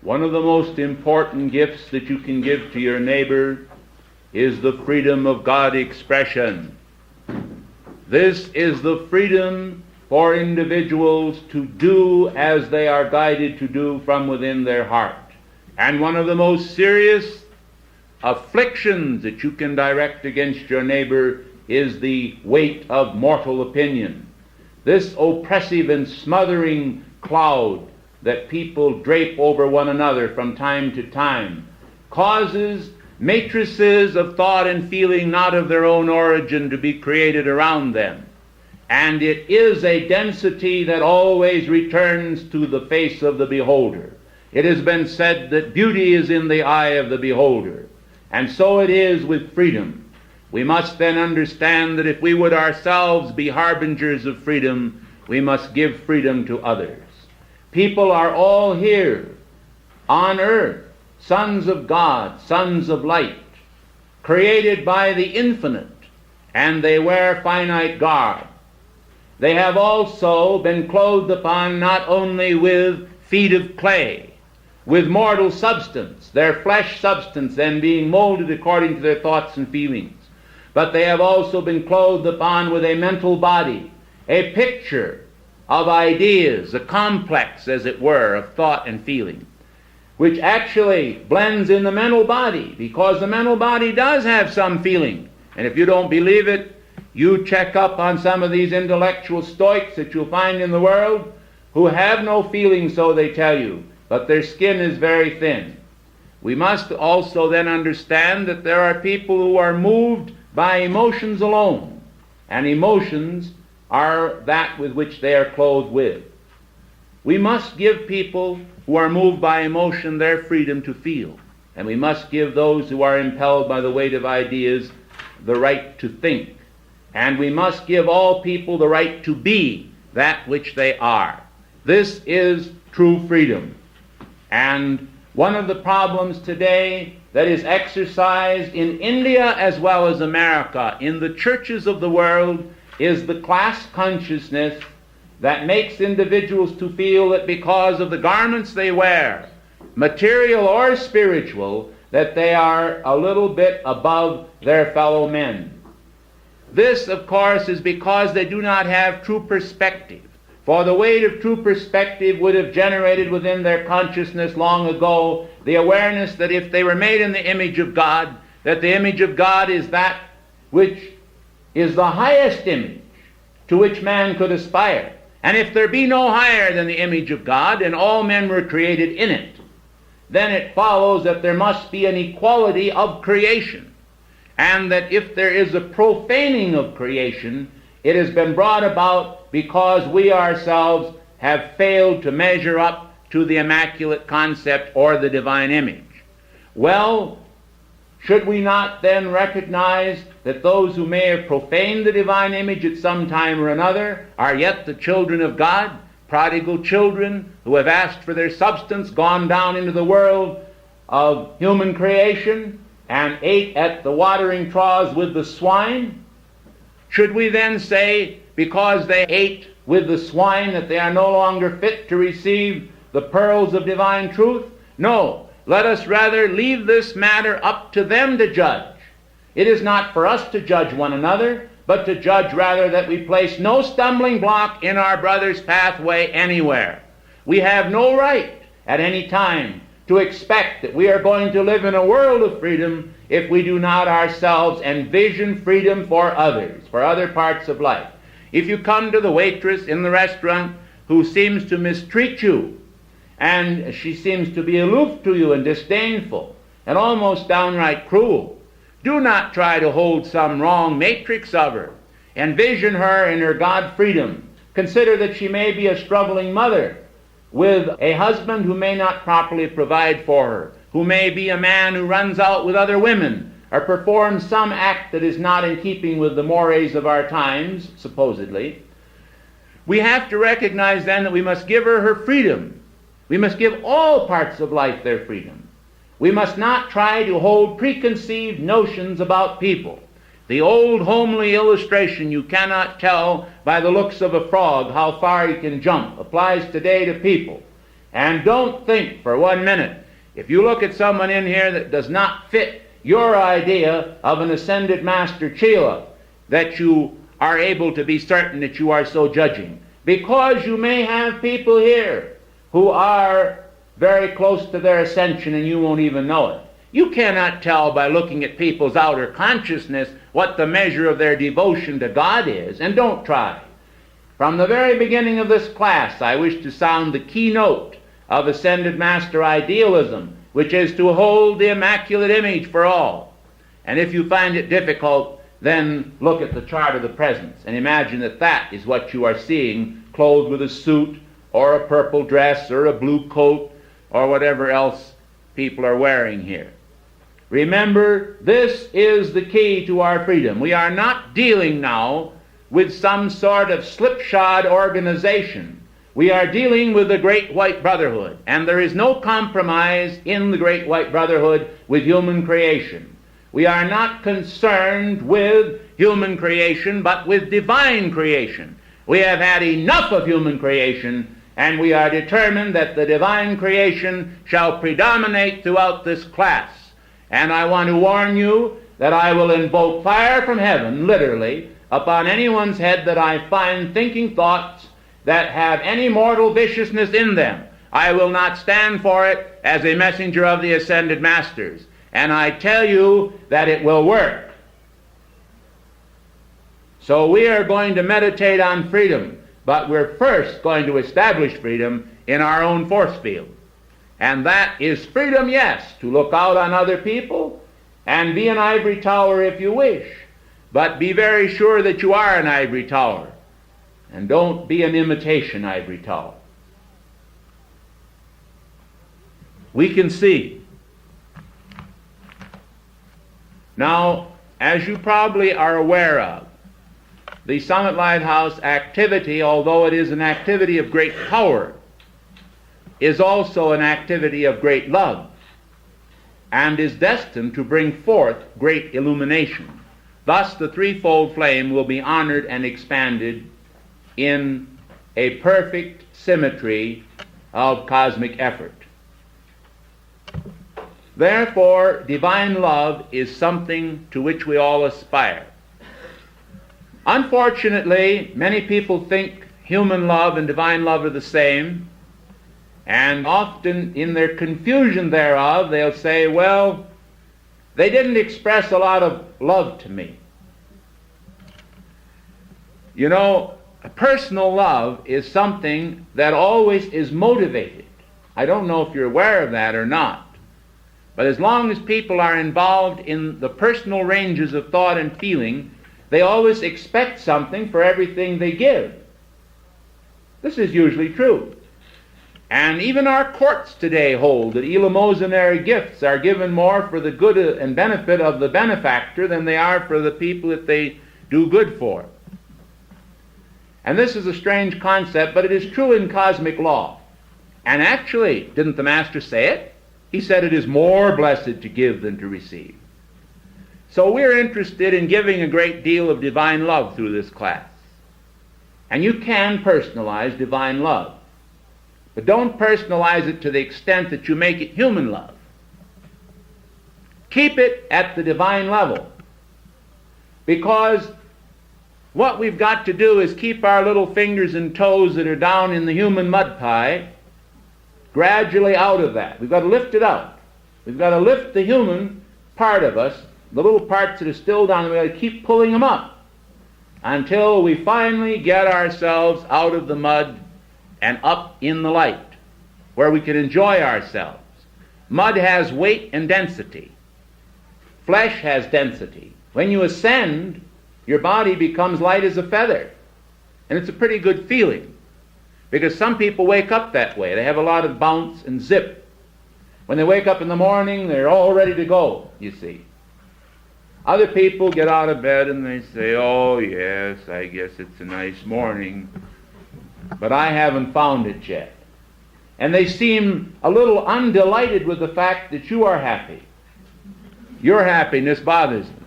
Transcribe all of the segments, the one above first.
One of the most important gifts that you can give to your neighbor is the freedom of God expression. This is the freedom for individuals to do as they are guided to do from within their heart. And one of the most serious afflictions that you can direct against your neighbor is the weight of mortal opinion. This oppressive and smothering cloud that people drape over one another from time to time causes matrices of thought and feeling not of their own origin to be created around them. And it is a density that always returns to the face of the beholder. It has been said that beauty is in the eye of the beholder. And so it is with freedom. We must then understand that if we would ourselves be harbingers of freedom, we must give freedom to others. People are all here on earth, sons of God, sons of light, created by the infinite, and they wear finite garb. They have also been clothed upon not only with feet of clay, with mortal substance, their flesh substance then being molded according to their thoughts and feelings, but they have also been clothed upon with a mental body, a picture of ideas, a complex, as it were, of thought and feeling, which actually blends in the mental body, because the mental body does have some feeling. And if you don't believe it, you check up on some of these intellectual stoics that you'll find in the world who have no feeling, so they tell you, but their skin is very thin. We must also then understand that there are people who are moved by emotions alone, and emotions are that with which they are clothed with. We must give people who are moved by emotion their freedom to feel, and we must give those who are impelled by the weight of ideas the right to think, and we must give all people the right to be that which they are. This is true freedom. And one of the problems today that is exercised in India as well as America, in the churches of the world, is the class consciousness that makes individuals to feel that because of the garments they wear, material or spiritual, that they are a little bit above their fellow men. This, of course, is because they do not have true perspective. For the weight of true perspective would have generated within their consciousness long ago the awareness that if they were made in the image of God, that the image of God is that which is the highest image to which man could aspire. And if there be no higher than the image of God, and all men were created in it, then it follows that there must be an equality of creation, and that if there is a profaning of creation, it has been brought about because we ourselves have failed to measure up to the immaculate concept or the divine image. Well, should we not then recognize that those who may have profaned the divine image at some time or another are yet the children of God, prodigal children who have asked for their substance, gone down into the world of human creation, and ate at the watering troughs with the swine? Should we then say, because they ate with the swine, that they are no longer fit to receive the pearls of divine truth? No. Let us rather leave this matter up to them to judge. It is not for us to judge one another, but to judge rather that we place no stumbling block in our brother's pathway anywhere. We have no right at any time to expect that we are going to live in a world of freedom if we do not ourselves envision freedom for others, for other parts of life. If you come to the waitress in the restaurant who seems to mistreat you, and she seems to be aloof to you and disdainful and almost downright cruel, do not try to hold some wrong matrix of her. Envision her in her God freedom. Consider that she may be a struggling mother with a husband who may not properly provide for her, who may be a man who runs out with other women or performs some act that is not in keeping with the mores of our times, supposedly. We have to recognize then that we must give her her freedom. We must give all parts of life their freedom. We must not try to hold preconceived notions about people. The old homely illustration, you cannot tell by the looks of a frog how far he can jump, applies today to people. And don't think for 1 minute, if you look at someone in here that does not fit your idea of an ascended master Chela, that you are able to be certain that you are so judging. Because you may have people here who are very close to their ascension and you won't even know it. You cannot tell by looking at people's outer consciousness what the measure of their devotion to God is, and don't try. From the very beginning of this class, I wish to sound the keynote of Ascended Master idealism, which is to hold the Immaculate Image for all. And if you find it difficult, then look at the chart of the presence and imagine that that is what you are seeing, clothed with a suit or a purple dress or a blue coat or whatever else people are wearing here. Remember, this is the key to our freedom. We are not dealing now with some sort of slipshod organization. We are dealing with the Great White Brotherhood, and there is no compromise in the Great White Brotherhood with human creation. We are not concerned with human creation, but with divine creation. We have had enough of human creation, and we are determined that the divine creation shall predominate throughout this class. And I want to warn you that I will invoke fire from heaven, literally, upon anyone's head that I find thinking thoughts that have any mortal viciousness in them. I will not stand for it as a messenger of the Ascended Masters. And I tell you that it will work. So we are going to meditate on freedom, but we're first going to establish freedom in our own force field. And that is freedom, yes, to look out on other people and be an ivory tower if you wish. But be very sure that you are an ivory tower. And don't be an imitation ivory tower. We can see. Now, as you probably are aware of, the Summit Lighthouse activity, although it is an activity of great power, is also an activity of great love and is destined to bring forth great illumination. Thus, the threefold flame will be honored and expanded in a perfect symmetry of cosmic effort. Therefore, divine love is something to which we all aspire. Unfortunately, many people think human love and divine love are the same, and often in their confusion thereof, they'll say, well, they didn't express a lot of love to me. You know, a personal love is something that always is motivated. I don't know if you're aware of that or not. But as long as people are involved in the personal ranges of thought and feeling, they always expect something for everything they give. This is usually true. And even our courts today hold that eleemosynary gifts are given more for the good and benefit of the benefactor than they are for the people that they do good for. And this is a strange concept, but it is true in cosmic law. And actually, didn't the Master say it? He said it is more blessed to give than to receive. So we're interested in giving a great deal of divine love through this class. And you can personalize divine love. But don't personalize it to the extent that you make it human love. Keep it at the divine level. Because what we've got to do is keep our little fingers and toes that are down in the human mud pie gradually out of that. We've got to lift it out. We've got to lift the human part of us, the little parts that are still down, and we've got to keep pulling them up until we finally get ourselves out of the mud and up in the light, where we can enjoy ourselves. Mud has weight and density. Flesh has density. When you ascend, your body becomes light as a feather. And it's a pretty good feeling. Because some people wake up that way. They have a lot of bounce and zip. When they wake up in the morning, they're all ready to go, you see. Other people get out of bed and they say, oh yes, I guess it's a nice morning, but I haven't found it yet. And they seem a little undelighted with the fact that you are happy. Your happiness bothers them.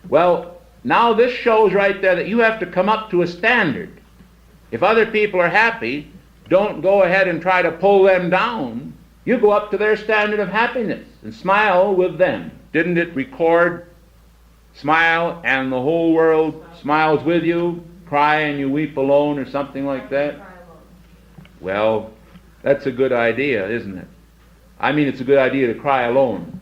Well, now this shows right there that you have to come up to a standard. If other people are happy, don't go ahead and try to pull them down. You go up to their standard of happiness and smile with them. Didn't it record, smile and the whole world smiles with you, cry and you weep alone, or something like that? Well, that's a good idea, isn't it? I mean, it's a good idea to cry alone.